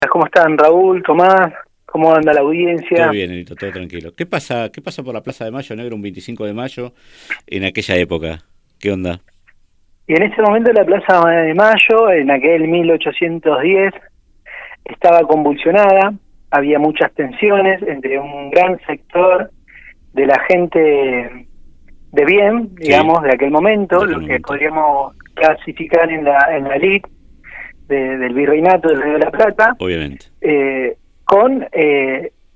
¿Cómo están, Raúl, Tomás? ¿Cómo anda la audiencia? Todo bien, Elito, todo tranquilo. ¿Qué pasa por la Plaza de Mayo, negro, un 25 de mayo en aquella época? ¿Qué onda? Y en ese momento la Plaza de Mayo, en aquel 1810, estaba convulsionada, había muchas tensiones entre un gran sector de la gente de bien, Sí, digamos, de aquel de momento, aquel lo que momento. podríamos clasificar en la elite del virreinato del Río de la Plata, Obviamente. eh, con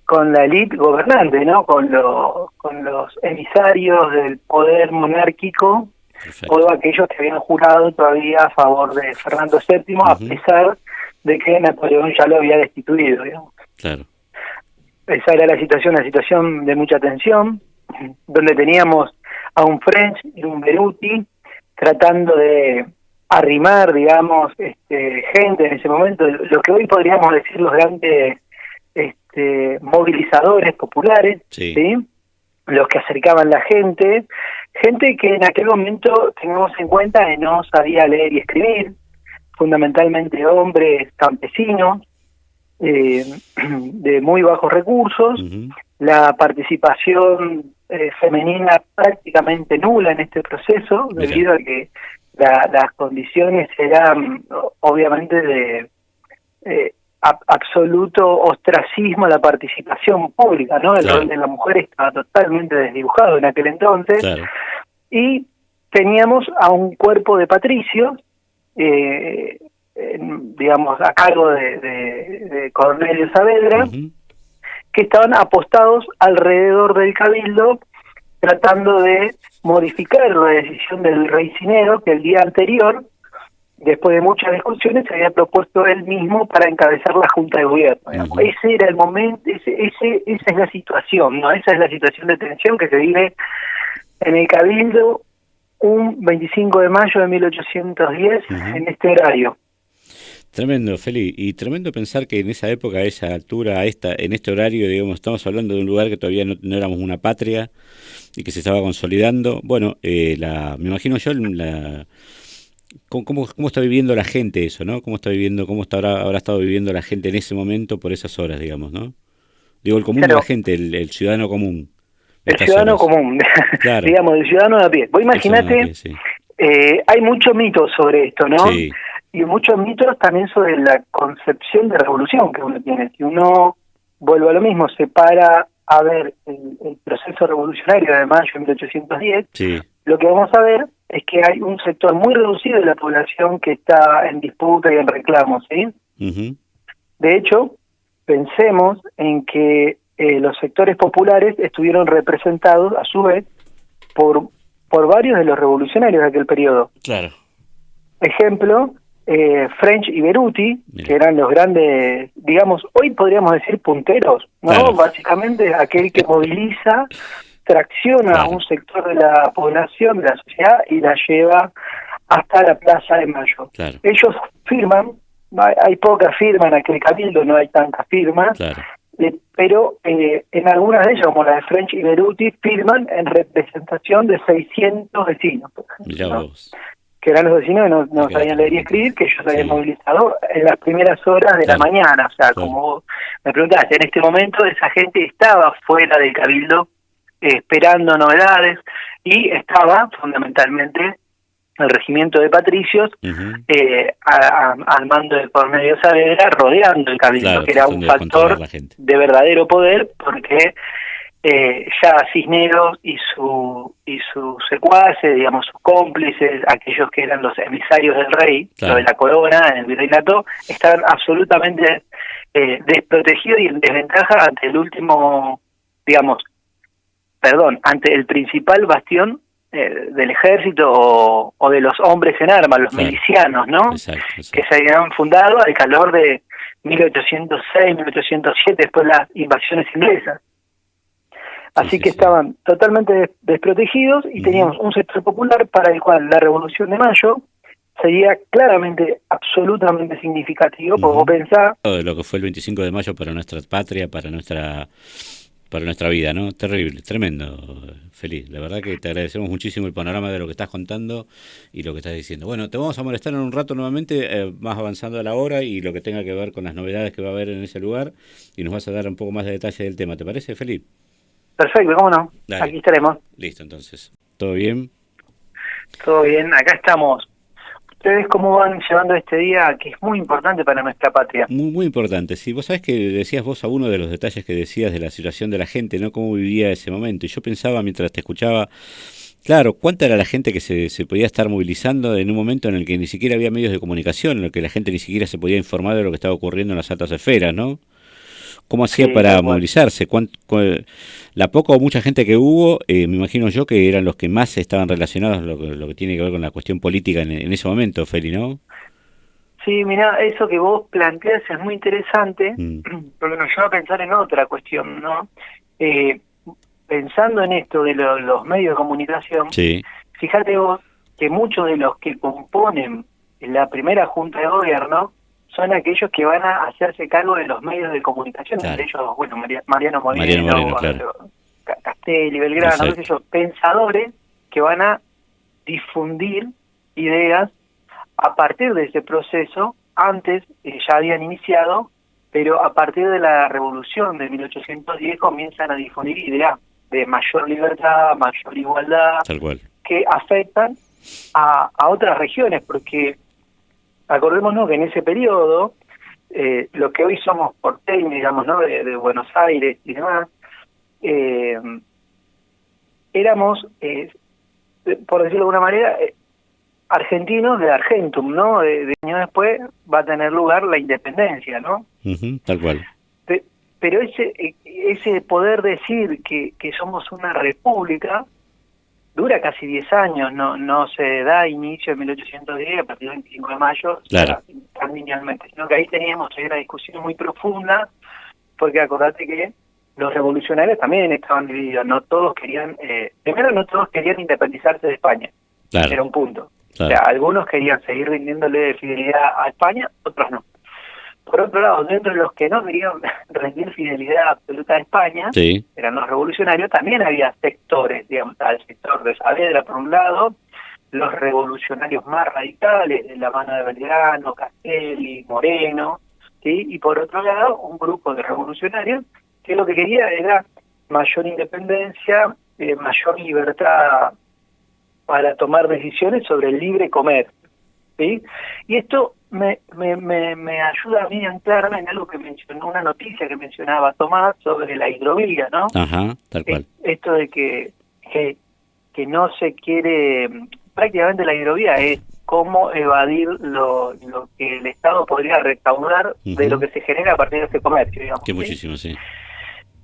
con la élite gobernante, ¿no? Con los emisarios del poder monárquico, todos Perfecto. aquellos que habían jurado todavía a favor de Fernando VII, a Ujú. pesar de que Napoleón ya lo había destituido, digamos. Claro. Esa era la situación de mucha tensión, donde teníamos a un French y un Beruti tratando de arrimar, digamos, gente en ese momento, lo que hoy podríamos decir los grandes movilizadores populares, Sí. ¿sí? Los que acercaban la gente que en aquel momento tengamos en cuenta que no sabía leer y escribir, fundamentalmente hombres campesinos, eh, de muy bajos recursos, Ujú. la participación femenina prácticamente nula en este proceso, Mira, debido a que las condiciones eran obviamente de absoluto ostracismo a la participación pública, ¿no? El rol claro, de la mujer estaba totalmente desdibujado en aquel entonces, claro. y teníamos a un cuerpo de patricios, eh, digamos, a cargo de Cornelio Saavedra, Ujú. que estaban apostados alrededor del cabildo, tratando de modificar la decisión del rey Cinero, que el día anterior, después de muchas discusiones, se había propuesto él mismo para encabezar la Junta de Gobierno. Digamos. Ujú. Ese era el momento, esa es la situación, ¿no? Esa es la situación de tensión que se vive en el Cabildo un 25 de mayo de 1810 Ujú. en este horario. Tremendo, Feli. Y tremendo pensar que en esa época, a esa altura, en este horario, digamos, estamos hablando de un lugar que todavía no éramos una patria y que se estaba consolidando. Bueno, me imagino yo cómo está viviendo la gente eso, ¿no? ¿Cómo está viviendo, habrá estado viviendo la gente en ese momento por esas horas, digamos, ¿no? Digo, el común de la Claro, gente, el ciudadano común, el estas ciudadano horas. común, Claro, digamos, el ciudadano de a pie. Vos el ciudadano de a imaginate, pie, sí. hay muchos mitos sobre esto, ¿no? Sí, Y muchos mitos también sobre la concepción de revolución que uno tiene. Si uno, vuelve a lo mismo, se para a ver el proceso revolucionario de mayo de 1810, sí. lo que vamos a ver es que hay un sector muy reducido de la población que está en disputa y en reclamo, ¿sí? Ujú. De hecho, pensemos en que los sectores populares estuvieron representados, a su vez, por, por varios de los revolucionarios de aquel periodo. Claro, Ejemplo, French y Beruti, que mira, eran los grandes, digamos, hoy podríamos decir punteros, ¿no? claro, Básicamente aquel que moviliza, tracciona a claro, un sector de la población, de la sociedad, y la lleva hasta la Plaza de Mayo. claro, Ellos firman, hay pocas firmas en aquel cabildo, no hay tantas firmas, claro. pero en algunas de ellas, como la de French y Beruti, firman en representación de 600 vecinos, por ejemplo, Mirá ¿no? vos, Que eran los vecinos que de no aquella sabían leer y tormenta. escribir, que ellos habían Sí, movilizado en las primeras horas de la claro, mañana. O sea, claro. como vos me preguntaste, en este momento esa gente estaba fuera del cabildo, esperando novedades, y estaba fundamentalmente el regimiento de patricios, Ujú. al mando de Cornelio Saavedra, rodeando el cabildo, Claro, que era un tratando de controlar factor la gente. de verdadero poder, porque ya Cisneros y sus secuaces, digamos, sus cómplices, aquellos que eran los emisarios del rey, lo de Claro, la corona en el virreinato, estaban absolutamente desprotegidos y en desventaja ante el último, digamos, perdón, ante el principal bastión del ejército o de los hombres en armas, los claro, milicianos, ¿no? exacto, Que se exacto. habían fundado al calor de 1806, 1807, después de las invasiones inglesas. Sí, Así sí, que sí. estaban totalmente desprotegidos, y Ujú. teníamos un sector popular para el cual la Revolución de Mayo sería claramente, absolutamente significativo, porque vos Ujú. pensás, Todo lo que fue el 25 de mayo para nuestra patria, para nuestra para nuestra vida, ¿no? Terrible, tremendo, Feliz. La verdad que te agradecemos muchísimo el panorama de lo que estás contando y lo que estás diciendo. Bueno, te vamos a molestar en un rato nuevamente, más avanzando a la hora y lo que tenga que ver con las novedades que va a haber en ese lugar y nos vas a dar un poco más de detalle del tema. ¿Te parece, Feliz? Perfecto, cómo no. Dale. Aquí estaremos. Listo, entonces. ¿Todo bien? Todo bien, acá estamos. ¿Ustedes cómo van llevando este día que es muy importante para nuestra patria? Muy, muy importante. Sí, vos sabés que decías vos a uno de los detalles que decías de la situación de la gente, ¿no? Cómo vivía ese momento. Y yo pensaba mientras te escuchaba, claro, cuánta era la gente que se podía estar movilizando en un momento en el que ni siquiera había medios de comunicación, en el que la gente ni siquiera se podía informar de lo que estaba ocurriendo en las altas esferas, ¿no? ¿Cómo hacía Sí, para tal cual. movilizarse? La poca o mucha gente que hubo, me imagino yo que eran los que más estaban relacionados lo que tiene que ver con la cuestión política en ese momento, Feli, ¿no? Sí, mira, eso que vos planteas es muy interesante, Mm, porque nos lleva a pensar en otra cuestión, ¿no? Eh, Pensando en esto de los medios de comunicación, sí, fíjate vos que muchos de los que componen la primera junta de gobierno son aquellos que van a hacerse cargo de los medios de comunicación, entre claro. ellos, bueno, Mariano Mariano Moreno, Moreno, claro. Castelli, Belgrano, qué sé Exacto. yo, pensadores que van a difundir ideas a partir de ese proceso. Antes ya habían iniciado, pero a partir de la revolución de 1810 comienzan a difundir ideas de mayor libertad, mayor igualdad, Tal cual. que afectan a otras regiones, porque acordémonos que en ese periodo, lo que hoy somos porteños, digamos, ¿no? De Buenos Aires y demás, eh, éramos, por decirlo de alguna manera, argentinos de Argentum, ¿no? De años después va a tener lugar la independencia, ¿no? Ujú, tal cual. Pero ese poder decir que somos una república dura casi 10 años, no se da inicio en 1810 a partir del 25 de mayo, o Claro. sea, tan linealmente, sino que ahí teníamos una discusión muy profunda, porque acordate que los revolucionarios también estaban divididos, no todos querían, primero no todos querían independizarse de España, Claro. era un punto. O Claro. sea, algunos querían seguir rindiéndole fidelidad a España, otros no. Por otro lado, dentro de los que no querían rendir fidelidad absoluta a España, Sí. eran los revolucionarios, también había sectores, digamos, el sector de Saavedra por un lado, los revolucionarios más radicales, de la mano de Belgrano, Castelli, Moreno, ¿sí? Y por otro lado, un grupo de revolucionarios que lo que quería era mayor independencia, mayor libertad para tomar decisiones sobre el libre comercio, ¿sí? Y esto me ayuda a mí a anclarme en algo que mencionó, una noticia que mencionaba Tomás sobre la hidrovía, ¿no? Ajá, tal cual. Esto de que no se quiere, prácticamente la hidrovía es cómo evadir lo que el Estado podría recaudar de lo Ujú. que se genera a partir de ese comercio, digamos, Que ¿sí? muchísimo, sí.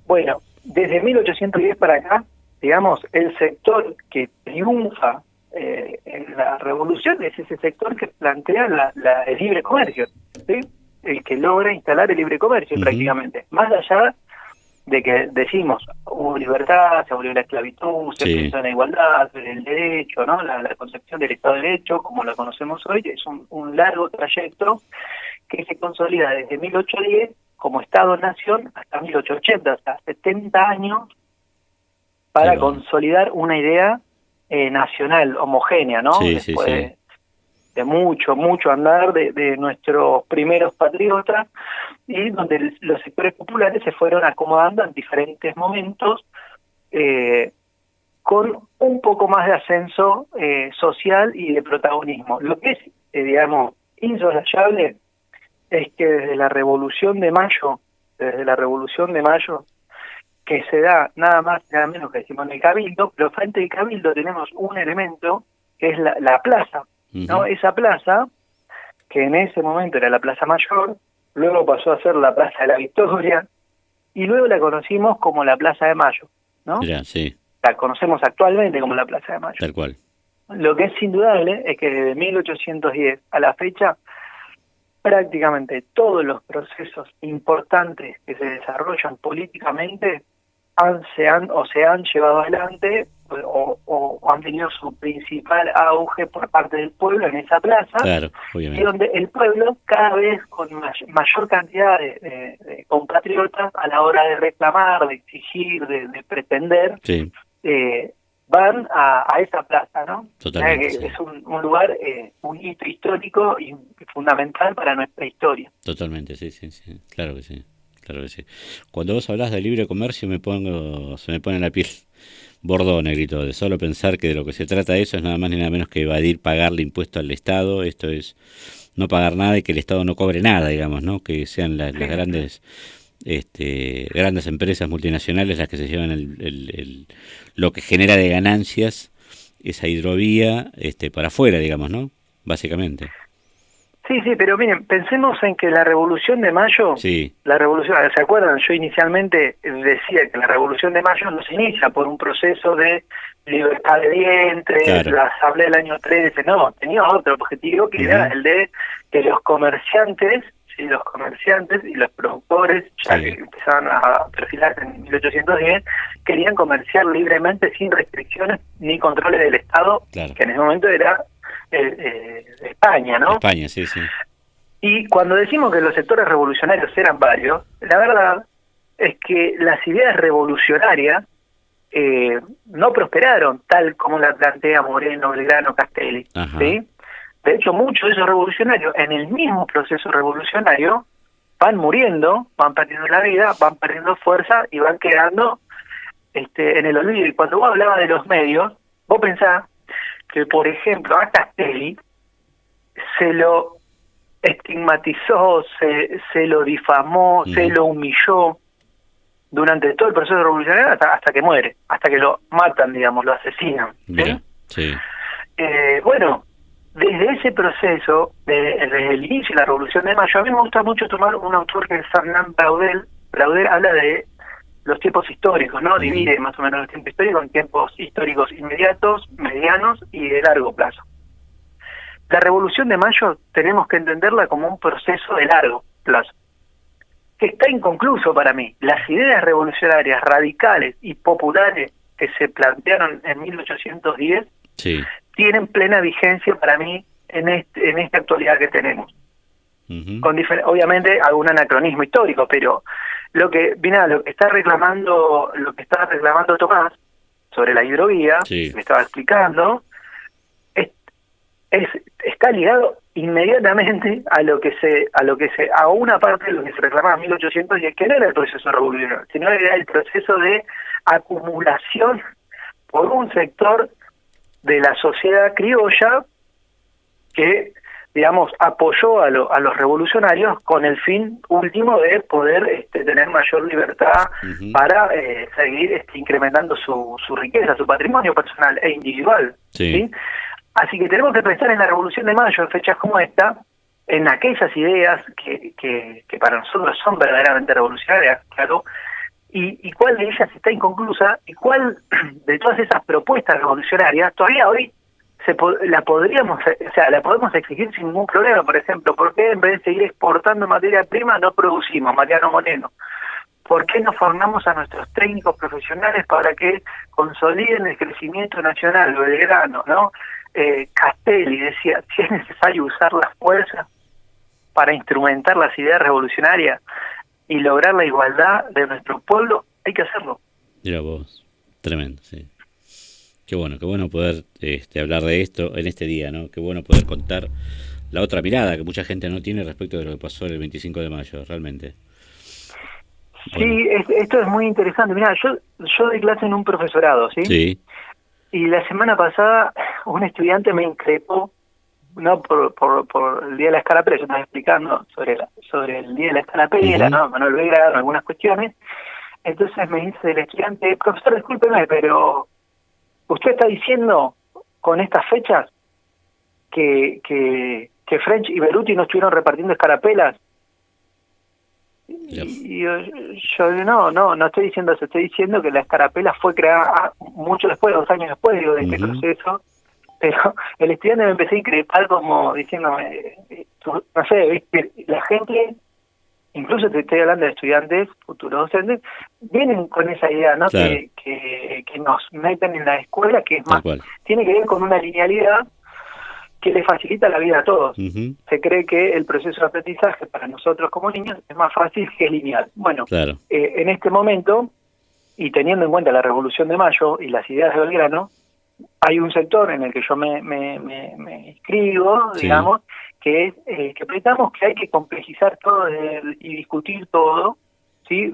Bueno, desde 1810 para acá, digamos, el sector que triunfa en la revolución es ese sector que plantea el libre comercio, ¿sí? El que logra instalar el libre comercio Ujú. prácticamente. Más allá de que decimos, hubo libertad, se abolió la esclavitud, se Sí. pensó en la igualdad, en el derecho, ¿no? La concepción del Estado de Derecho, como la conocemos hoy, es un largo trayecto que se consolida desde 1810 como Estado-Nación hasta 1880, o sea, 70 años Qué para bueno. consolidar una idea nacional, homogénea, ¿no? Sí, sí, Después sí. de mucho andar de nuestros primeros patriotas, y donde los sectores populares se fueron acomodando en diferentes momentos, con un poco más de ascenso social y de protagonismo. Lo que es, digamos, insoslayable es que desde la Revolución de Mayo, que se da nada más y nada menos que decimos en el Cabildo, pero frente al Cabildo tenemos un elemento que es la plaza, ¿no? Ujú. Esa plaza, que en ese momento era la Plaza Mayor, luego pasó a ser la Plaza de la Victoria, y luego la conocimos como la Plaza de Mayo, ¿no? Mirá, sí, La conocemos actualmente como la Plaza de Mayo. tal cual. Lo que es indudable es que desde 1810 a la fecha, prácticamente todos los procesos importantes que se desarrollan políticamente se han llevado adelante o han tenido su principal auge por parte del pueblo en esa plaza, Claro, y obviamente. donde el pueblo cada vez con mayor cantidad de compatriotas a la hora de reclamar, de exigir, de pretender, Sí, van a esa plaza, ¿no? totalmente, Que sí. es un lugar, un hito histórico y fundamental para nuestra historia. Totalmente, sí, sí, sí. Claro que sí. Claro que sí. Cuando vos hablas de libre comercio se me pone la piel bordó, negrito, de solo pensar que de lo que se trata eso es nada más ni nada menos que evadir pagarle impuesto al Estado. Esto es no pagar nada y que el Estado no cobre nada, digamos, ¿no? Que sean las Sí, grandes empresas multinacionales las que se llevan lo que genera de ganancias esa hidrovía para afuera, digamos, ¿no? Básicamente. sí, sí, pero miren, pensemos en que la Revolución de Mayo, Sí. ¿se acuerdan? Yo inicialmente decía que la Revolución de Mayo no se inicia por un proceso de libertad de vientre, Claro. la Asamblea del año 13, no, tenía otro objetivo que era Ujú. el de que los comerciantes, sí, los comerciantes y los productores, ya que Sí, empezaban a perfilarse en 1810, querían comerciar libremente sin restricciones ni controles del Estado, claro. que en ese momento era España, ¿no? España, sí, sí. Y cuando decimos que los sectores revolucionarios eran varios, la verdad es que las ideas revolucionarias no prosperaron tal como la plantea Moreno, Belgrano, Castelli, Ajá. ¿sí? De hecho, muchos de esos revolucionarios, en el mismo proceso revolucionario, van muriendo, van perdiendo la vida, van perdiendo fuerza y van quedando en el olvido. Y cuando vos hablabas de los medios, vos pensás que, por ejemplo, a Castelli se lo estigmatizó, se lo difamó, se Ujú. lo humilló durante todo el proceso revolucionario hasta que muere, hasta que lo matan, digamos, lo asesinan, ¿sí? Mira, sí. Bueno, desde ese proceso, desde el inicio de la Revolución de Mayo, a mí me gusta mucho tomar un autor que es Fernand Braudel. Braudel habla de los tiempos históricos, ¿no? Ujú. Divide más o menos los tiempos históricos en tiempos históricos inmediatos, medianos y de largo plazo. La Revolución de Mayo tenemos que entenderla como un proceso de largo plazo, que está inconcluso para mí. Las ideas revolucionarias radicales y populares que se plantearon en 1810 Sí. tienen plena vigencia para mí en esta actualidad que tenemos. Ujú. Con obviamente algún anacronismo histórico, pero lo que lo que está reclamando Tomás sobre la hidrovía, Sí. que estaba explicando, es, está ligado inmediatamente a una parte de lo que se reclamaba en 1810, que no era el proceso revolucionario, sino era el proceso de acumulación por un sector de la sociedad criolla que, digamos, apoyó a los revolucionarios con el fin último de poder tener mayor libertad Ujú. para seguir incrementando su riqueza, su patrimonio personal e individual, Sí. ¿sí? Así que tenemos que pensar en la Revolución de Mayo, en fechas como esta, en aquellas ideas que para nosotros son verdaderamente revolucionarias, claro, y cuál de ellas está inconclusa, y cuál de todas esas propuestas revolucionarias todavía hoy la podemos exigir sin ningún problema. Por ejemplo, ¿por qué en vez de seguir exportando materia prima no producimos, Mariano Moreno? ¿Por qué no formamos a nuestros técnicos profesionales para que consoliden el crecimiento nacional, Belgrano, ¿no? Castelli decía, si es necesario usar la fuerza para instrumentar las ideas revolucionarias y lograr la igualdad de nuestro pueblo, hay que hacerlo. Mira vos. Tremendo, sí. Qué bueno poder hablar de esto en este día, ¿no? Qué bueno poder contar la otra mirada que mucha gente no tiene respecto de lo que pasó el 25 de mayo, realmente. Bueno, Sí, esto es muy interesante. Mira, yo doy clase en un profesorado, ¿sí? sí. Y la semana pasada un estudiante me increpó, no por el Día de la Escarapela, yo estaba explicando sobre el Día de la Escarapela, Ujú. ¿no? Manuel Belgrano, algunas cuestiones. Entonces me dice el estudiante, profesor, discúlpeme, pero usted está diciendo con estas fechas que French y Beruti no estuvieron repartiendo escarapelas. Mira, Y yo no estoy diciendo eso, estoy diciendo que la escarapela fue creada mucho después, 2 años después, digo, de este ujú. proceso, pero el estudiante me empecé a increpar como diciéndome, no sé, ¿viste? La gente incluso te estoy hablando de estudiantes, futuros docentes, vienen con esa idea, ¿no? Claro. Que nos meten en la escuela, que es Tal más, cual. tiene que ver con una linealidad que le facilita la vida a todos. Ujú. Se cree que el proceso de aprendizaje para nosotros como niños es más fácil que lineal. Bueno, Claro. en este momento, y teniendo en cuenta la Revolución de Mayo y las ideas de Belgrano, hay un sector en el que yo me inscribo, Sí. digamos, que es que pensamos que hay que complejizar todo y discutir todo, ¿sí?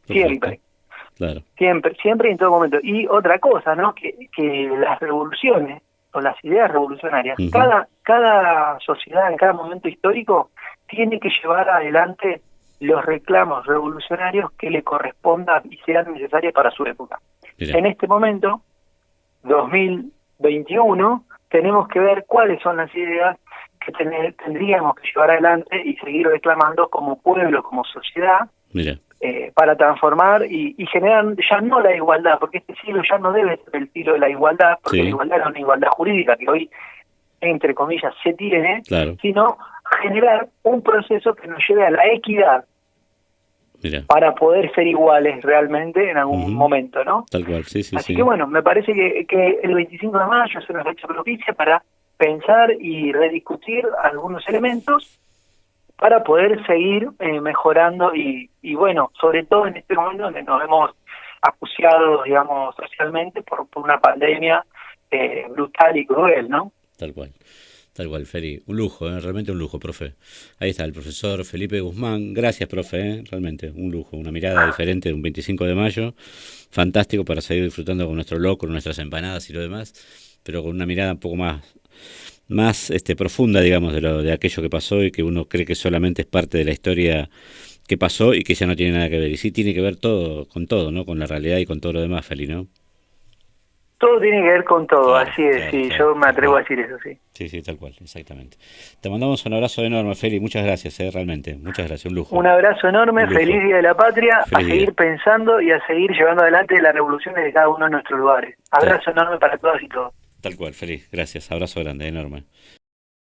Siempre, Claro. siempre y en todo momento. Y otra cosa, ¿no? Que las revoluciones o las ideas revolucionarias, Ujú. cada sociedad en cada momento histórico tiene que llevar adelante los reclamos revolucionarios que le correspondan y sean necesarios para su época. Mirá. En este momento, 2021, tenemos que ver cuáles son las ideas que tendríamos que llevar adelante y seguir reclamando como pueblo, como sociedad, Mira. para transformar y generar ya no la igualdad, porque este siglo ya no debe ser el siglo de la igualdad, porque Sí. la igualdad era una igualdad jurídica que hoy, entre comillas, se tiene, Claro. sino generar un proceso que nos lleve a la equidad Mira. para poder ser iguales realmente en algún Ujú. momento, ¿no? Tal cual, sí, sí, Así sí. que bueno, me parece que el 25 de mayo es una fecha propicia para pensar y rediscutir algunos elementos para poder seguir mejorando y bueno, sobre todo en este momento donde nos vemos acuciados, digamos, socialmente por una pandemia brutal y cruel, ¿no? Tal cual, Feli. Un lujo, realmente un lujo, profe. Ahí está el profesor Felipe Guzmán. Gracias, profe, realmente un lujo, una mirada diferente de un 25 de mayo. Fantástico para seguir disfrutando con nuestro locro, nuestras empanadas y lo demás, pero con una mirada un poco más profunda, digamos, de aquello que pasó y que uno cree que solamente es parte de la historia que pasó y que ya no tiene nada que ver. Y sí tiene que ver todo, ¿no? Con la realidad y con todo lo demás, Feli, ¿no? Todo tiene que ver con todo, Claro, así es, claro, sí, claro, yo me tal atrevo a cual. decir eso, sí. Sí, tal cual, exactamente. Te mandamos un abrazo enorme, Feli. Muchas gracias, realmente. Muchas gracias, un lujo. Un abrazo enorme, Un lujo. feliz Día de la Patria, a Feliz día. seguir pensando y a seguir llevando adelante las revoluciones de cada uno de nuestros lugares. Abrazo enorme para todas y todos. Tal cual, feliz. Gracias. Abrazo grande, enorme.